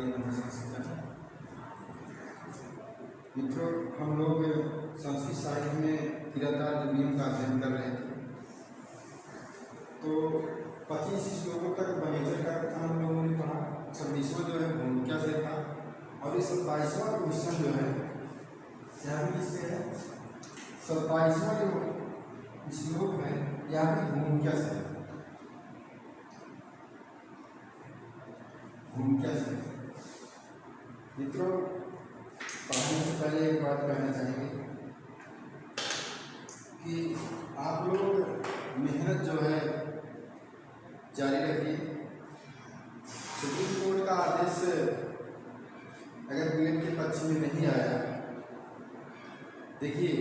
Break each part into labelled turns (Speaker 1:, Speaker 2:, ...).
Speaker 1: सरकारी नमस्कार। मित्रों, हम लोग संस्कृत साहित्य में किरातार्थ नियम का अध्ययन कर रहे थे। तो 25 श्लोकों तक वनेचर का कथन हम लोगों ने पढ़ा। 26वां जो है भूमिका से था और इस 27वां क्वेश्चन जो है यहाँ भी इससे है। 27वां जो श्लोक है यहाँ भी भूमिका से है। भूमिका से मित्रों, पढ़ने से पहले एक बात कहना चाहेंगे कि आप लोग मेहनत जो है जारी रखिए। सुप्रीम कोर्ट का आदेश अगर बीएड के पक्ष में नहीं आया, देखिए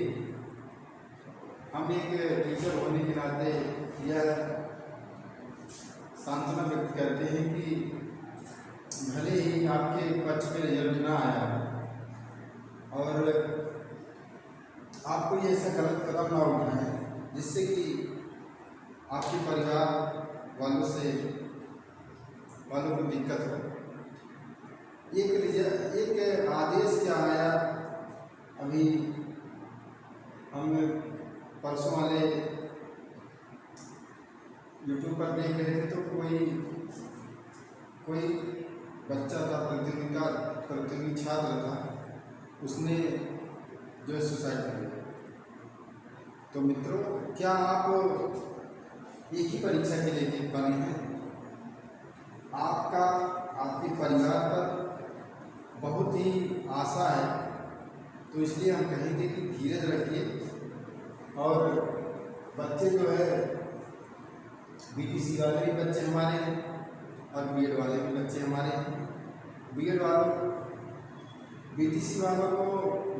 Speaker 1: हम एक टीचर होने के नाते यह सांत्वना व्यक्त करते हैं कि भले ही आपके पक्ष में रिजल्ट ना आया और आपको ये ऐसा गलत कदम ना उठाएं जिससे कि आपके परिवार वालों को दिक्कत हो। एक आदेश क्या आया, अभी हम परसों वाले यूट्यूब पर देख रहे थे तो कोई बच्चा था, प्रतियोगी छात्र था, उसने जो है सुसाइड कर लिया। तो मित्रों, क्या आप एक ही परीक्षा के लिए बने हैं? आपके परिवार पर बहुत ही आशा है, तो इसलिए हम कहेंगे कि धीरज रखिए। और बच्चे जो है बीटीसी वाले भी बच्चे हमारे हैं और बीएड वाले भी बच्चे हमारे हैं। बीएड वालों बीटीसी वालों को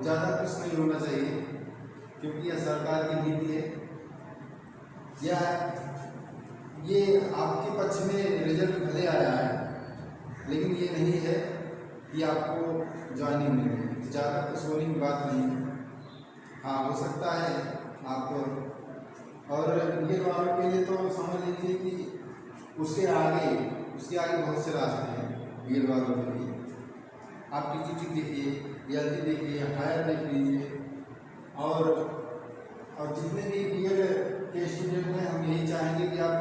Speaker 1: ज़्यादा कुछ नहीं होना चाहिए, क्योंकि यह सरकार की नीति है। ये आपके पक्ष में रिजल्ट भले आया है, लेकिन ये नहीं है कि आपको ज्वाइनिंग मिलेगी। ज़्यादा कुछ होने की बात नहीं है। हाँ, हो सकता है आपको, और बीएड वालों के लिए तो समझ लीजिए कि उसके आगे बहुत से रास्ते हैं बीएड वालों के लिए। आप टीजीटी देखिए, एलटी देखिए, हायर देख लीजिए, और जितने भी बीएड के स्टूडेंट हैं, हम यही चाहेंगे कि आप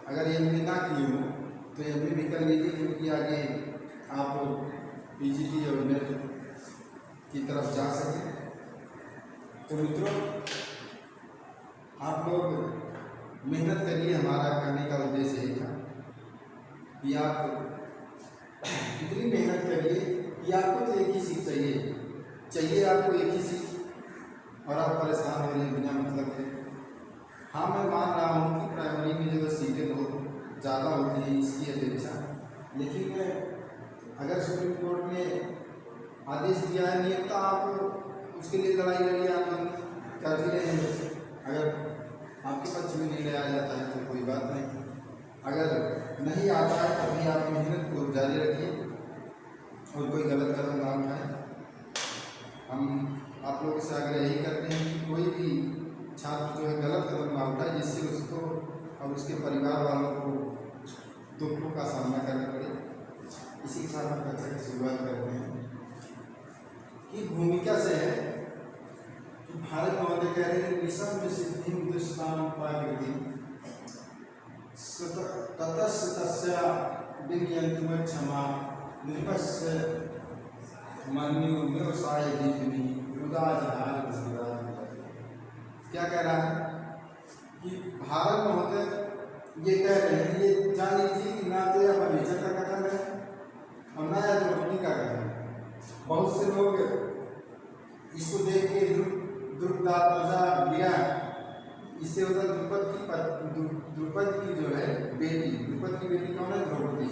Speaker 1: अगर एमए ना किए हो तो एमए भी कर लीजिए, क्योंकि आगे आप पीजीटी और नेट की तरफ जा सकें। तो मित्रों, आप लोग मेहनत करिए। हमारा कहने का उद्देश्य यही था कि आप इतनी मेहनत करिए कि आपको तो एक ही सीख चाहिए आपको एक ही सीख, और आप परेशान हो रहे हैं बिना मतलब के। हाँ, मैं मान रहा हूँ कि प्राइमरी में जो सीटें बहुत ज़्यादा होती हैं इसकी अपेक्षा, लेकिन अगर सुप्रीम कोर्ट ने आदेश दिया है नियम, तो आप उसके लिए लड़ाई लड़िए, आप कर भी रहे हैं। अगर आपके पक्ष में नहीं लाया जाता है तो कोई बात नहीं, अगर नहीं आता है तभी आप मेहनत को जारी रखिए और कोई गलत कदम ना उठाएं। हम आप लोगों से आग्रह यही करते हैं कि कोई भी छात्र जो है गलत कदम ना उठाए, जिससे उसको और उसके परिवार वालों को दुखों का सामना करना पड़े। इसी के साथ हम कक्षा की शुरुआत करते हैं कि भूमिका से है कि भारत महोदय कह रहे हैं विषम सिद्धि दुष्टान पाकृति ततस्य विज्ञान क्षमा नृपस्य मन्यु व्यवसाय दीपनी क्या कह रहा है कि भारत महोदय ये कह रहे हैं, ये जान लीजिए कि ना तो यह वनेचर का कथन है और ना यह द्रौपदी का कथन है। बहुत से लोग इसको देख के इससे होता द्रुपद की जो है बेटी, द्रुपद की बेटी कौन है? द्रौपदी।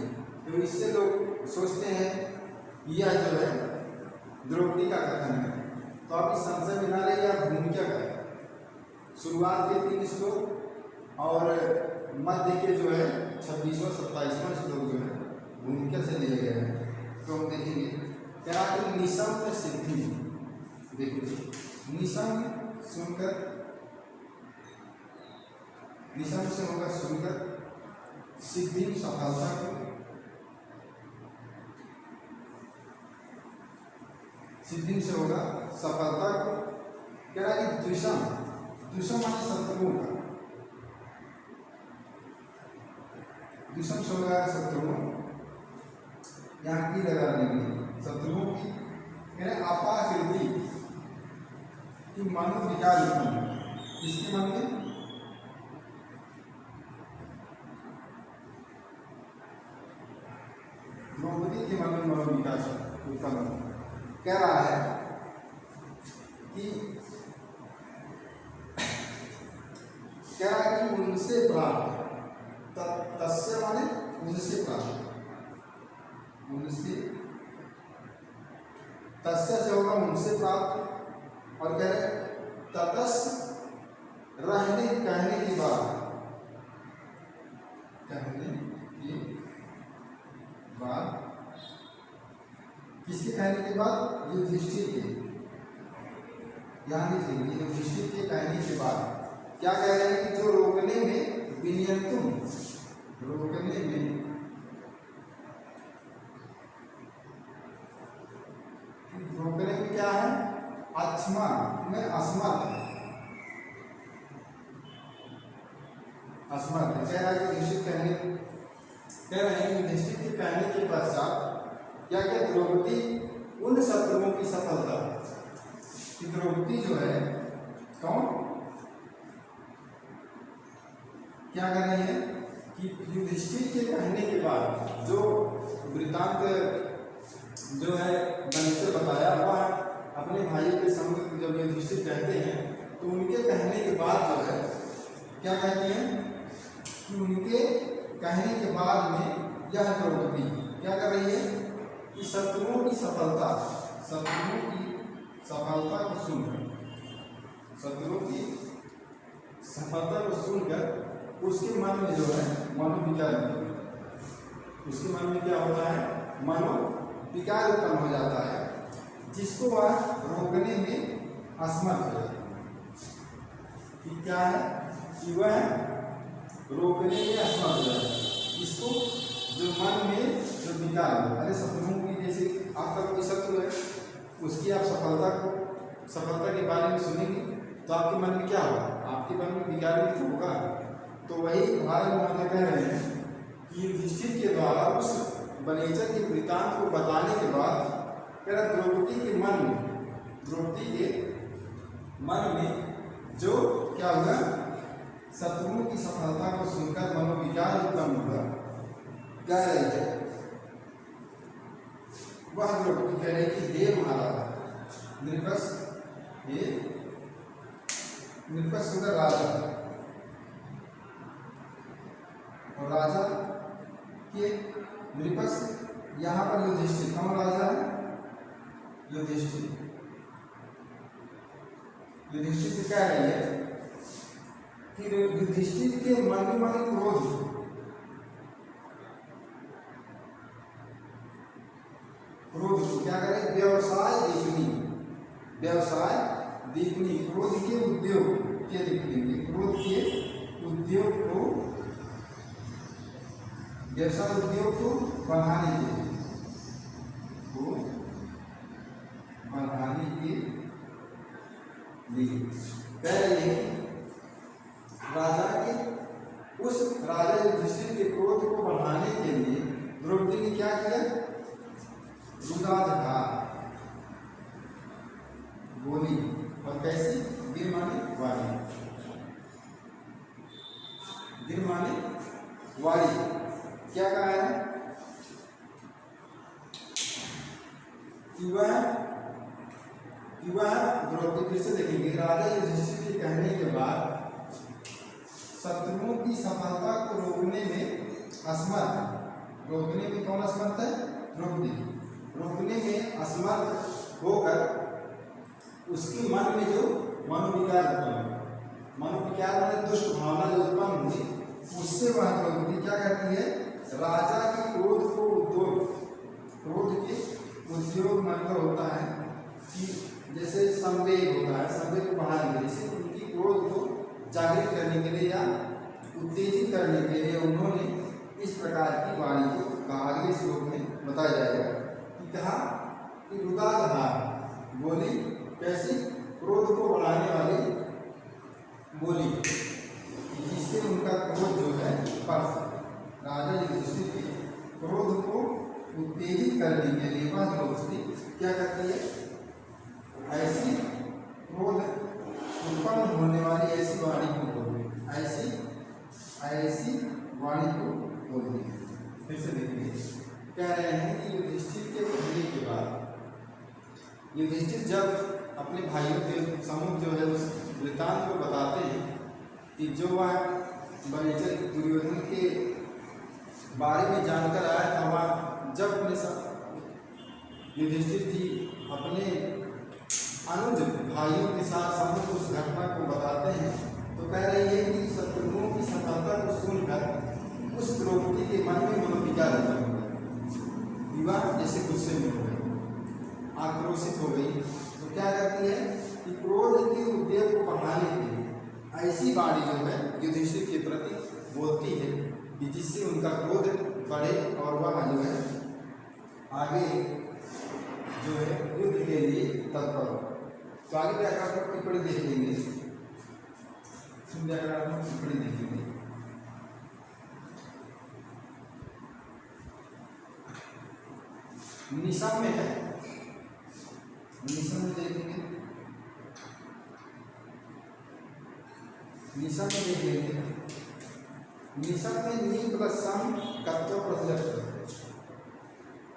Speaker 1: तो इससे लोग सोचते हैं यह जो है द्रौपदी का कथन है। तो आप इस संशय में ना रहिए, आप भूमिका का शुरुआत के 3 श्लोक और मध्य के जो है 26वां 27वां श्लोक जो है भूमिका से लिए गए हैं। तो हम देखेंगे क्या निशम सिद्धि। देखिए, निशम सुनकर, निशम से होगा सुनकर, सिद्धि सफलता को, सिद्धि से होगा सफलता को। कह रहा है कि द्विषम, द्विषम माने शत्रुओं का, द्विषम से होगा शत्रुओं, यहाँ की लगा देंगे शत्रुओं की। कह रहे अपाकृति कि मनोविकार उत्पन्न, इसके मन में द्रौपदी के मन में मनोविकार उत्पन्न। कह रहा है कि उनसे प्राप्त, तस्य माने उनसे प्राप्त, उनसे, तस्य से होगा उनसे प्राप्त। और कह रहे ततस रहने कहने की बात, कहने की बात, किसके कहने के बाद? युधिष्ठिर के, ध्यान दीजिए, युधिष्ठिर के कहने के बाद क्या कह रहे हैं कि जो रोकने में विनियंतुम, रोकने में, रोकने में क्या है? अक्षमा में असमर्थ, असमर्थ। कह रहा है कि युधिष्ठिर कहने, कह रहे हैं युधिष्ठिर के कहने के पश्चात क्या क्या द्रौपदी उन शत्रुओं की सफलता, कि द्रौपदी जो है कौन, क्या कर रही है कि युधिष्ठिर के कहने के बाद जो वृत्तांत जो है मैंने से बताया, वह अपने भाई के संग जब युधिष्ठिर कहते हैं तो उनके कहने के बाद जो है क्या कहते हैं कि उनके कहने के बाद में यह द्रौपदी क्या कर रही है कि शत्रुओं की सफलता, शत्रुओं की सफलता को सुनकर, शत्रुओं की सफलता को सुनकर उसके मन में जो है मनोविकार, उसके मन में क्या होता है? मनोविकार उत्पन्न हो जाता है, जिसको वह रोकने में असमर्थ हो जाता है। कि क्या है कि वह रोकने में असमर्थ हो जाता है, इसको जो मन में जो विकार हो। अरे शत्रुओं की, जैसे आपका कोई शत्रु है, उसकी आप सफलता के बारे में सुनेंगे तो आपके मन में क्या होगा? आपके मन में विकार भी तो होगा। तो वही भारत माता कह रहे हैं कि युधिष्ठिर के द्वारा उस वनेचर के वृत्तांत को बताने के बाद कह रहा द्रौपदी के मन में, द्रौपदी के मन में जो क्या होगा? शत्रुओं की सफलता को सुनकर मनोविकार उत्पन्न होगा। कह रहे थे वह द्रौपदी कह रही कि हे महाराज नृपस, हे नृपस सुंदर राजा, और राजा के नृपस यहाँ पर युधिष्ठिर, कौन राजा है? युधिष्ठिर। युधिष्ठिर से कह रही है कि युधिष्ठिर के मन में क्रोध, क्रोध क्या करें? व्यवसाय दीपनी, व्यवसाय दीपनी, क्रोध के उद्योग के दीपनी, क्रोध के उद्योग को, व्यवसाय उद्योग को बढ़ाने के लिए, को बढ़ाने के लिए कह रही है राजा के, उस राजा युधिष्ठिर के क्रोध को बढ़ाने के लिए द्रौपदी ने क्या किया? रुदाजघा बोली, और कैसी? गिर माने वाणी, गिर माने वाणी। क्या कहा है कि वह द्रौपदी, फिर से देखेंगे, राजा युधिष्ठिर के कहने के बाद शत्रुओं की सफलता को रोकने में असमर्थ, रोकने में कौन असमर्थ है? द्रौपदी, रोकने में असमर्थ होकर उसके मन में जो मनोविकार उत्पन्न, मनोविकार में दुष्ट भावना जो उत्पन्न हुई, उससे वह द्रौपदी क्या करती है? राजा के क्रोध को उद्योग, क्रोध के उद्योग मतलब होता है कि जैसे संवेग होता है, संवेग को बढ़ाने के लिए, जैसे उनकी क्रोध को जागृत करने के लिए या उत्तेजित करने के लिए उन्होंने इस प्रकार की वाणी को कहा। आगे श्लोक में बताया जाएगा कि कहा कि रुदाजहार, बोली कैसी, क्रोध को बढ़ाने वाली बोली, जिससे उनका क्रोध जो है बढ़ सके। राजा युधिष्ठिर के क्रोध को उत्तेजित करने के लिए वह द्रौपदी क्या करती है, ऐसी क्रोध उत्पन्न होने वाली ऐसी वाणी को बोलती, ऐसी वाणी को बोलती है। फिर से देखिए, कह रहे हैं कि युधिष्ठिर के बोलने के बाद युधिष्ठिर जब अपने भाइयों के समूह जो है उस वृत्तांत को बताते हैं कि जो वह बनेचर दुर्योधन के बारे में जानकर आया था, वह जब अपने युधिष्ठिर जी अपने अनुज भाइयों के साथ समूह उस घटना को बताते हैं, तो कह रही है कि शत्रुओं की सफलता को सुनकर उस द्रौपदी के मन में मनोविकार हो गया, विवाह जैसे गुस्से में हो गई, आक्रोशित हो गई। तो क्या करती है कि क्रोध के उद्योग को बढ़ाने के लिए ऐसी वाणी जो है युधिष्ठिर के प्रति बोलती है कि जिससे उनका क्रोध बढ़े और वह जो है आगे जो है युद्ध के लिए तत्पर हो। तो आगे व्याकरणात्मक टिप्पणी देखेंगे, व्याकरणात्मक टिप्पणी देखेंगे। निशम में है, निशम में देखेंगे, निशम में देख लेंगे। निशम में नी प्लस सम कत्व प्रत्यय,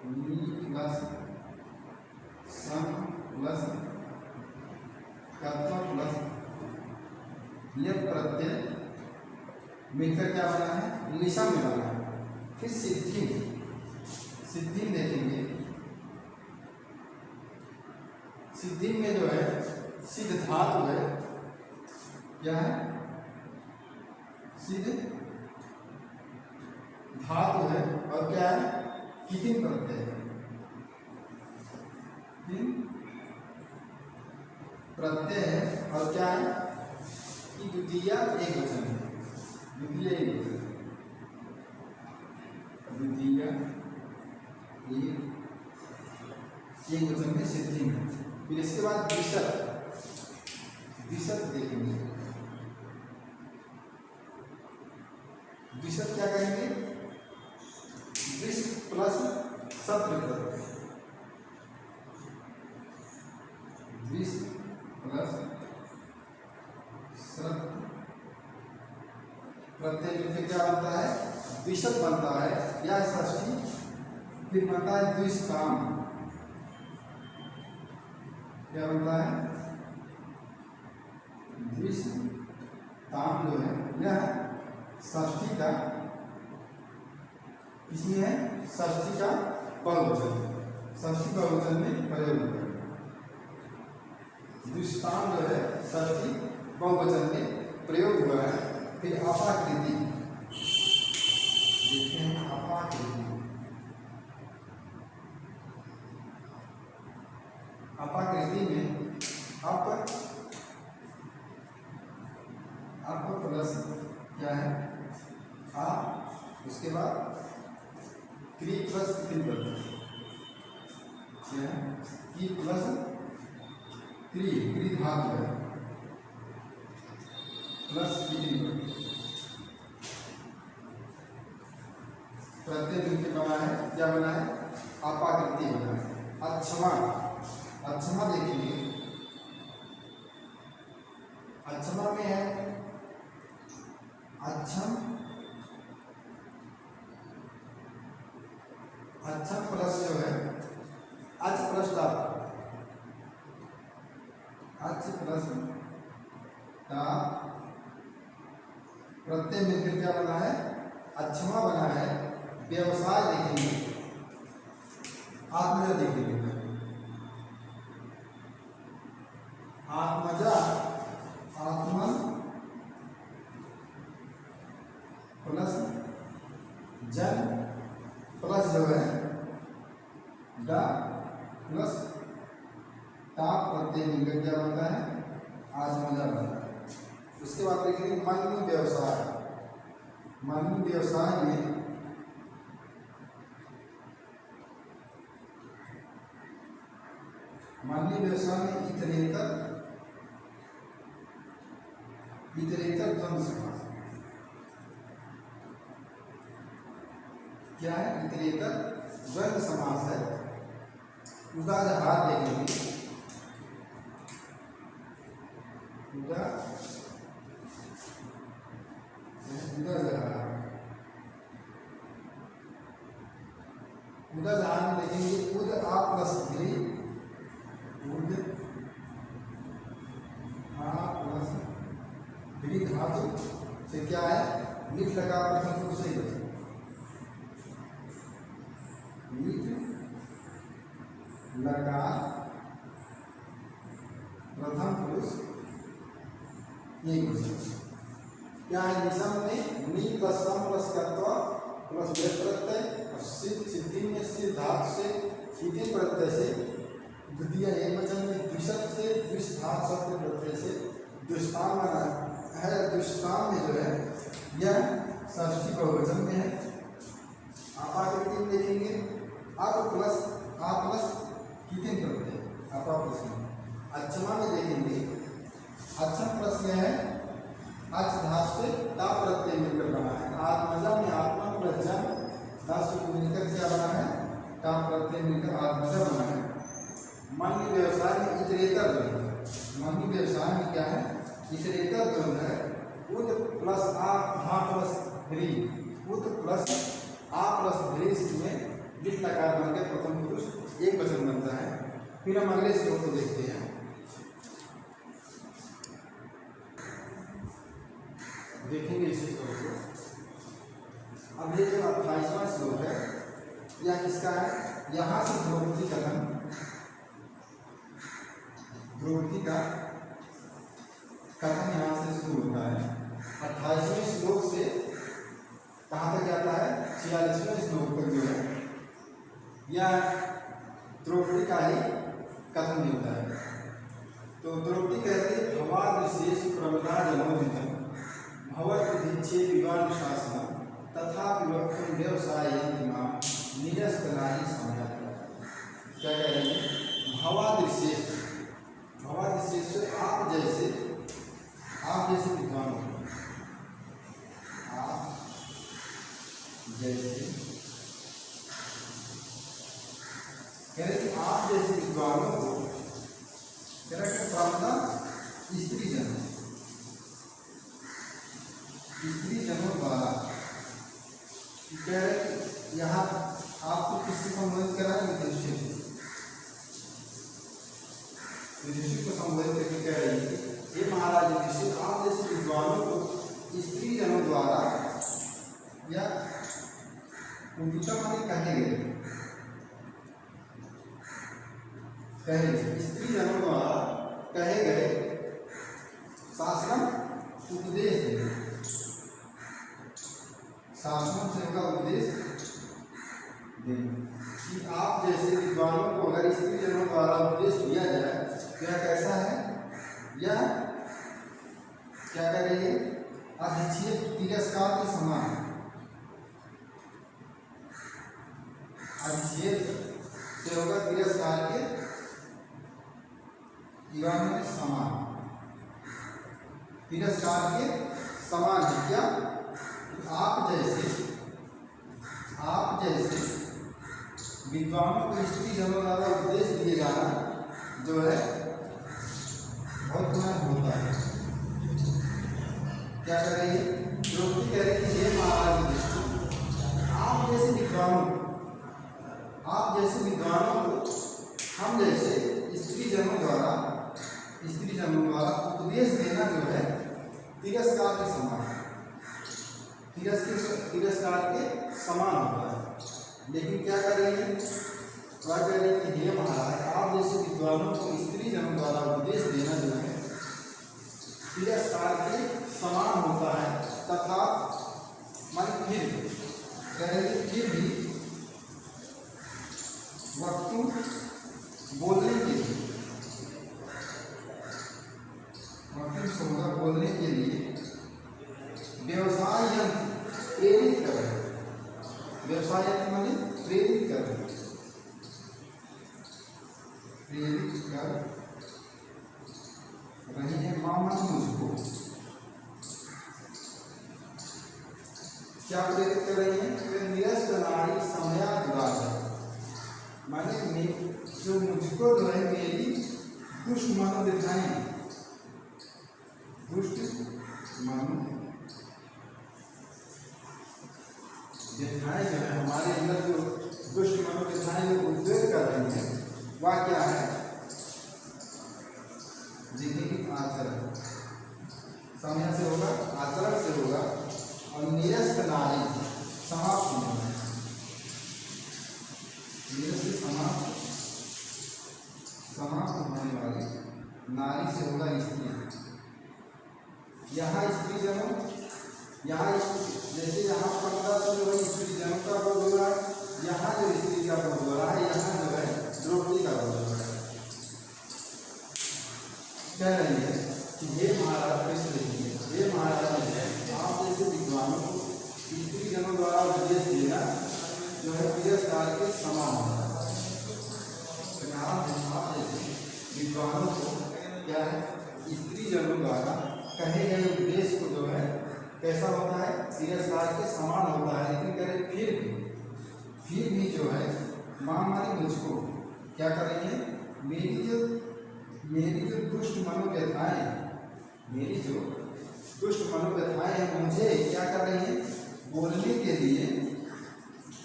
Speaker 1: नी प्लस सम प्लस कत्व प्लस यह प्रत्यय मिलकर क्या बना है, निशम में बना है। फिर सिद्धि, सिद्धि देखेंगे। सिद्धि में जो है सिद्ध धातु है, क्या है, सिद्ध धातु है और क्या है, कितिन प्रत्यय है, किन प्रत्यय है और क्या है कि द्वितीय एक वचन है, द्वितीय एक वचन, द्वितीय एक वचन में सिद्धि में। फिर इसके बाद द्विशत, द्विशत देखेंगे। द्विशत क्या कहेंगे, द्विश प्लस सत्र प्रत्यय, द्विश प्लस सत्र प्रत्यय मिलकर क्या बनता है, द्विशत बनता है या षष्ठी। फिर बनता है द्विशताम, क्या बनता है, द्विशताम जो है यह षष्ठी का, इसमें है षष्ठी का बहुवचन, षष्ठी बहुवचन में प्रयोग होता है। द्विशताम जो है षष्ठी बहुवचन में प्रयोग हुआ है। फिर अपाकृति देखते हैं, अपाकृति, अपाकृति में अप प्लस क्या है, आ, उसके बाद क्री प्लस कितिन प्रत्यय, क्या है, की प्लस क्री धातु है प्लस कितिन प्रत्यय मिलकर बना है, क्या बना है, अपाकृति बना है। अच्छमा, अच्छमा देखेंगे। अच्छमा में है अच्छम, अच्छम प्लस जो है अच प्लस टा, अच प्लस टा प्रत्यय मिलकर क्या बना है, अच्छमा बना है। व्यवसाय देखेंगे, आत्मजा देखेंगे, आत्मजा, आत्मन प्लस जन प्लस जो है डा प्लस टा प्रत्यय मिलकर क्या बनता है, आत्मजा बनता है। उसके बाद देखेंगे मन व्यवसाय, मन व्यवसाय में मानवीय व्यवसाय में इतरेतर द्वंद्व समास क्या है? इतरेतर द्वंद्व समास है। उदाहरण देखेंगे, उदाहरण देखेंगे उद आ प्लस ध्री, उद आ प्लस ध्री धातु से क्या है? मीठ लगा प्रथम पुरुष से मीठ लगा प्रथम पुरुष एक वचन क्या है? निसम में नी प्लस सम प्लस कर्ता प्लस वे प्रत्यय और सिद्धि में सिद्ध धातु से सीधे प्रत्यय से द्वितीय एक वचन में द्विशत से द्विश धातु शब्द प्रत्यय से दुष्टान है। दुष्टान में जो है यह षष्ठी बहुवचन में है। आपाकृति में देखेंगे अप प्लस आ प्लस कितने प्रत्यय अपा प्लस। अच्छमा में देखेंगे अच्छम प्लस में है अच धातु से ता प्रत्यय मिलकर बना है। आत्मजा में आत्मा प्लस जन धातु को मिलकर क्या बना है? ता प्रत्यय मिलकर आत्मजा बना है। मानवीय व्यवसाय में इतरेतर द्वंद्व, मानवीय व्यवसाय में क्या है? इतरेतर द्वंद्व है। उद प्लस आ हा प्लस ध्री, उद प्लस आ प्लस ध्री में जिस लकार बनकर प्रथम पुरुष एक वचन बनता है। फिर हम अगले श्लोक को देखते हैं। देखेंगे इस श्लोक को। अब ये जो 28वां श्लोक है यह किसका है? यहाँ से द्रौपदी कथन, द्रौपदी का कथन यहाँ से शुरू होता है। 28वें श्लोक से कहाँ तक जाता है? 46वें श्लोक तक जो है यह द्रौपदी का ही कथन मिलता है। तो द्रौपदी कहते भवाद विशेष प्रबला जनोदितम भवदीक्षे विवानुशासन तथा विभक्तम व्यवसाय निरस्तनाही समझा। क्या कह रहे हैं? भवादृशेष, भवादृशेष आप जैसे विद्वान हो, आप जैसे कह रहे कि आप जैसे विद्वानों को कह रहे प्रबला स्त्री जनों द्वारा कह रहे यहाँ आपको किससे संबोधित करा है? युधिष्ठिर को संबोधित करके कह रही है ये महाराज युधिष्ठिर आप जैसे विद्वानों को स्त्री जनों द्वारा या उनका माने कहे गए स्त्री जनों द्वारा कहे गए शासनम उपदेश दें, शासनों से होगा उपदेश दें कि आप जैसे विद्वानों को अगर स्त्री जनों द्वारा उपदेश दिया जाए तो यह कैसा है? यह क्या कर रही है? अधिक्षेप तिरस्कार के समान है। अधिक्षेप से होगा तिरस्कार के समान, तिरस्कार के समान है। क्या? आप जैसे विद्वानों को स्त्री जनों द्वारा उपदेश दिए जाना जो है बहुत गुना होता है। क्या कर रही है? द्रौपदी कह रही है ये महाराज आप जैसे विद्वानों को हम जैसे स्त्री जनों द्वारा उपदेश देना जो है तिरस्कार के समान है, तिरस्कार के समान होता है। लेकिन क्या कर रही है? वह कह रही है कि हे महाराज आप जैसे विद्वानों को स्त्री जनों द्वारा उपदेश देना जो है तिरस्कार के समान होता है। तथा मन फिर कह रही फिर भी वक्तु बोलने के लिए व्यवसाय यंत्र प्रेरित कर रहे, व्यवसाय यंत्र माने प्रेरित कर रहे, प्रेरित कर क्या प्रेरित कर रही है? वे निरस्त नाड़ी समया दुराचार, माने जो मुझको जो है मेरी दुष्ट मनोव्यथाएं, दुष्ट मनोव्यथाएं जो है हमारे अंदर जो दुष्ट मनोव्यथाएं जो उद्वेग कर रही हैं, वह क्या है? जिंदगी आचरण, समय से होगा, आचरण से होगा, और निरस्त नारी समाप्त होना, निरस्त समाप्त होने वाली नारी से होगा स्त्री। यहाँ स्त्री जन्म, यहाँ जैसे यहाँ 15 से जो है स्त्री जन्म का बोध हो रहा है, यहाँ जो स्त्री का बोध हो रहा है, यहाँ जो है द्रौपदी का बोध हो रहा है। कह रही है कि हे महाराज कृष्ण जी, हे महाराज आप जैसे विद्वानों को स्त्री जनों द्वारा उपदेश देना जो है तिरस्कार के समान होता है। आप जैसे विद्वानों को क्या है स्त्री जनों द्वारा कहे गए उपदेश को जो है कैसा होता है? तिरस्कार के समान होता है। लेकिन कह रहे फिर भी जो है महामारी मुझको क्या कर रही है? मेरी जो दुष्ट मनोव्यथाएं, मेरी जो दुष्ट मनोव्यथाएं हैं, मुझे क्या कर रही हैं? बोलने के लिए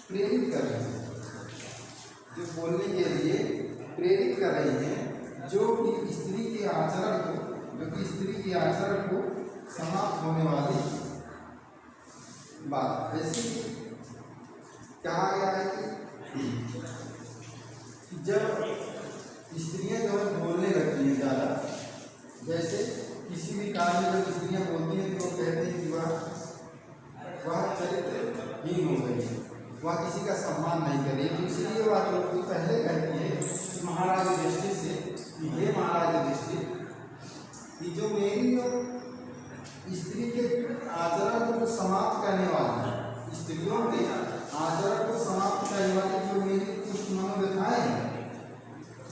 Speaker 1: प्रेरित कर रही हैं, जो बोलने के लिए प्रेरित कर रही हैं, जो कि स्त्री के आचरण को समाप्त होने वाली बात। जैसे कहा गया है कि जब स्त्रियां जो है बोलने लगती हैं ज़्यादा, जैसे किसी भी कार्य में जब स्त्रियां बोलती हैं तो कहते हैं कि वह चरित्रहीन हो गई है, वह किसी का सम्मान नहीं कर रही। तो इसलिए वह द्रौपदी पहले कहती है महाराज युधिष्ठिर से कि हे महाराज युधिष्ठिर, कि जो मेरी जो स्त्री के आचरण को समाप्त करने वाली, स्त्रियों के आचरण को समाप्त करने वाली जो मेरी दुष्ट मनोव्यथाएं हैं,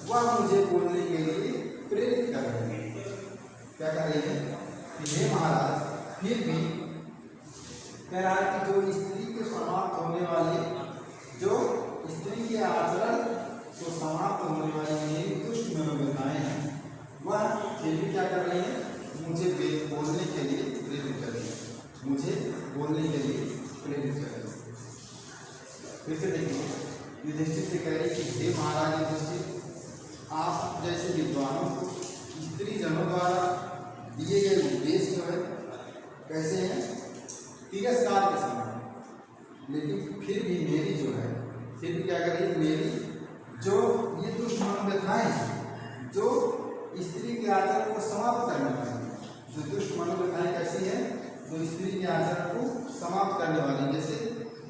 Speaker 1: वह मुझे बोलने के लिए प्रेरित कर रही है। क्या कर रही है? कि हे महाराज, फिर भी कह रहा है कि जो स्त्री के समाप्त होने वाले, जो स्त्री के आचरण को समाप्त होने वाली मेरी दुष्ट मनोव्यथाएं हैं, वह फिर भी क्या कर रही है? मुझे बोलने के लिए प्रेरित कर रही है, मुझे बोलने के लिए प्रेरित कर रही है। फिर से देखिए, युधिष्ठिर से कह रही कि हे महाराज युधिष्ठिर, आप जैसे विद्वानों को स्त्री जनों द्वारा दिए गए उपदेश जो है कैसे हैं? तिरस्कार के समान। लेकिन फिर भी मेरी जो है, फिर भी क्या कर रही है? मेरी जो ये दुष्ट मनोव्यथाएं हैं, जो स्त्री के आचरण को समाप्त करने वाली, जो दुष्ट मनोव्यथाएं कैसी है? जो स्त्री के आचरण को समाप्त करने वाली। जैसे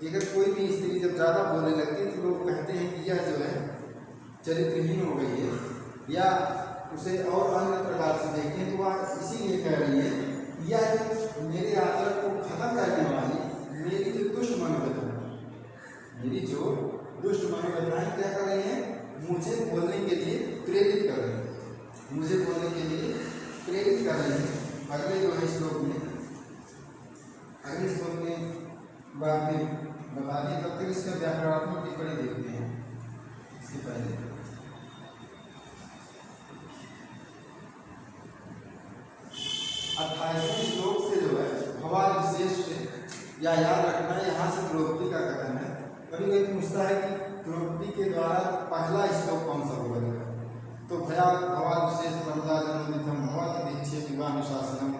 Speaker 1: अगर कोई भी स्त्री जब ज़्यादा बोलने लगती है तो लोग कहते हैं कि यह जो है चरित्रहीन हो गई है, या उसे और अन्य प्रकार से देखें तो वह इसीलिए कह रही है यह मेरे आचरण को खत्म करने वाली मेरी जो दुष्ट मनोव्यथाएं, मेरी जो दुष्ट मनोव्यथाएं क्या कर रही हैं? मुझे बोलने के लिए प्रेरित कर रही है, मुझे बोलने के लिए प्रेरित कर रही है। अगले जो है श्लोक में, अगले श्लोक में बात बता दी, तब तक इसका व्याकरणात्मक टिप्पणी देखते हैं। इसके पहले 28वें श्लोक से जो है भवाद विशेष से, या याद रखना है यहाँ से द्रौपदी का कथन है। कभी कभी पूछता है कि द्रौपदी के द्वारा पहला श्लोक कौन सा होगा? तो भवाद विशेष प्रमदाजनोदितम भवत दीक्षे विवानुशासनम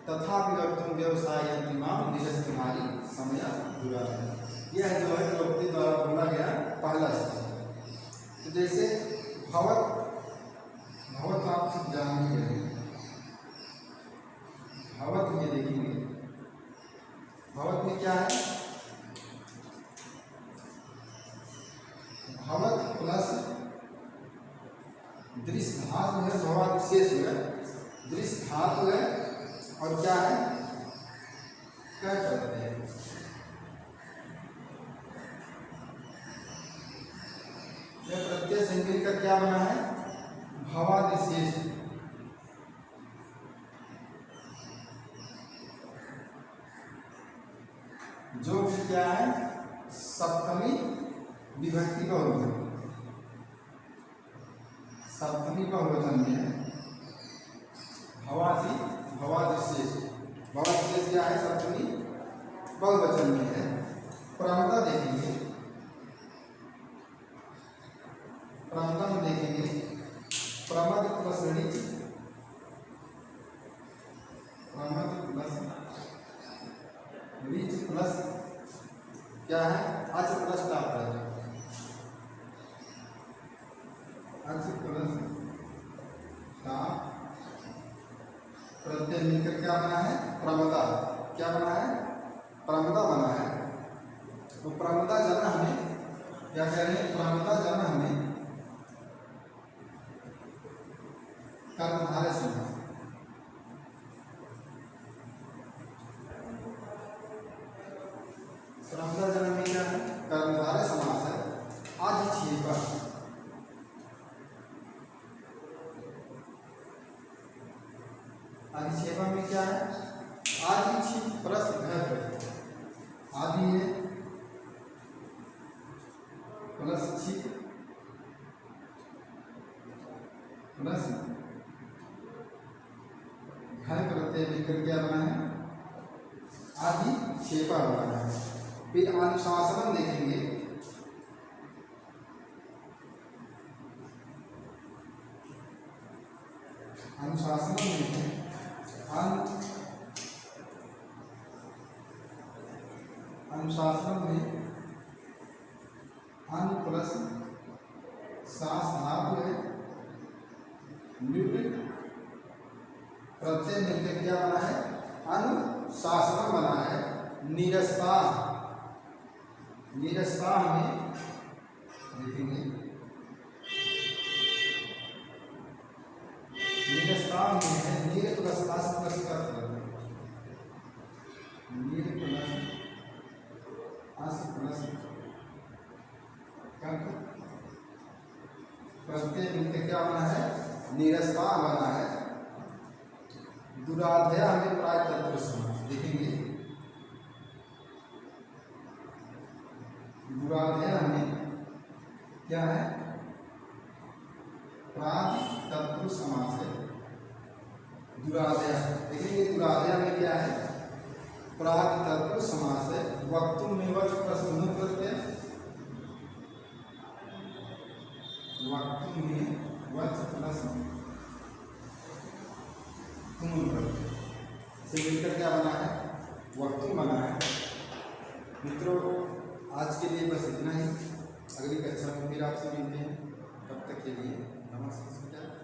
Speaker 1: तथा विवर्तुम व्यवसाय निरस्तनारी समय दुराचार। यह जो है द्रौपदी द्वारा बोला गया पहला श्लोक। तो जैसे भवत आप सब जान ही रहे, भवत में देखेंगे, भवत में क्या है? भवत प्लस दृश्य धातु है, भवाद विशेष है, दृश्य धातु है, और क्या है? क्या करते हैं? यह प्रत्यय संज्ञा का क्या बना है? भवाद विशेष। जो कि क्या है सप्तमी विभक्ति बहुवचन, सप्तमी बहुवचन में है भवादि भवादशेष, भवादशेष क्या है सप्तमी बहुवचन में है। प्रमदा देखेंगे, प्रमदा में देखेंगे प्रमद प्लस ऋच, प्रमद प्लस ऋच प्लस क्या है अच प्लस टाप है, अच प्लस टाप प्रत्यय मिलकर क्या बना है प्रमदा, क्या बना है प्रमदा बना है। तो प्रमदा जन हमें क्या कह रहे हैं, प्रमदा जन हमें कर्मधारय समास, प्रमदा जन में क्या है कर्मधारय समास है। अधिक्षेपा, अधिक्षेपा में क्या है आदिक्षिप प्लस घर, आदि है प्लस छिप प्लस घर प्रत्यय मिलकर क्या बना है अधिक्षेपा बना है। फिर अनुशासन देखेंगे, अनुशासन में अनुशासन में अन प्लस सास धातु है, न्यूट प्रत्यय मिलकर क्या बना है अनुशासन बना है। निरस्ता, निरस्ता में देखेंगे निरस्ता में है निर प्लस आस प्लस कर, निर प्लस आस प्लस कर प्रत्यय मिलकर क्या बना है निरस्ता बना है। दुराध्याय हमें प्राय तत्व समास देखेंगे, दुराध्याय हमें क्या है प्राय तत्व समास है। दुराध्याय देखेंगे, दुराध्याय में क्या है प्राग तत्व समास है। वक्तुम में वच प्लस नु प्रत्यय, वक्तुम में वच प्लस तुम प्रत्यय से मिलकर क्या बना है वक्तुम बना है। मित्रों आज के लिए बस इतना ही, अगली कक्षा में फिर आपसे मिलते हैं, तब तक के लिए नमस्कार।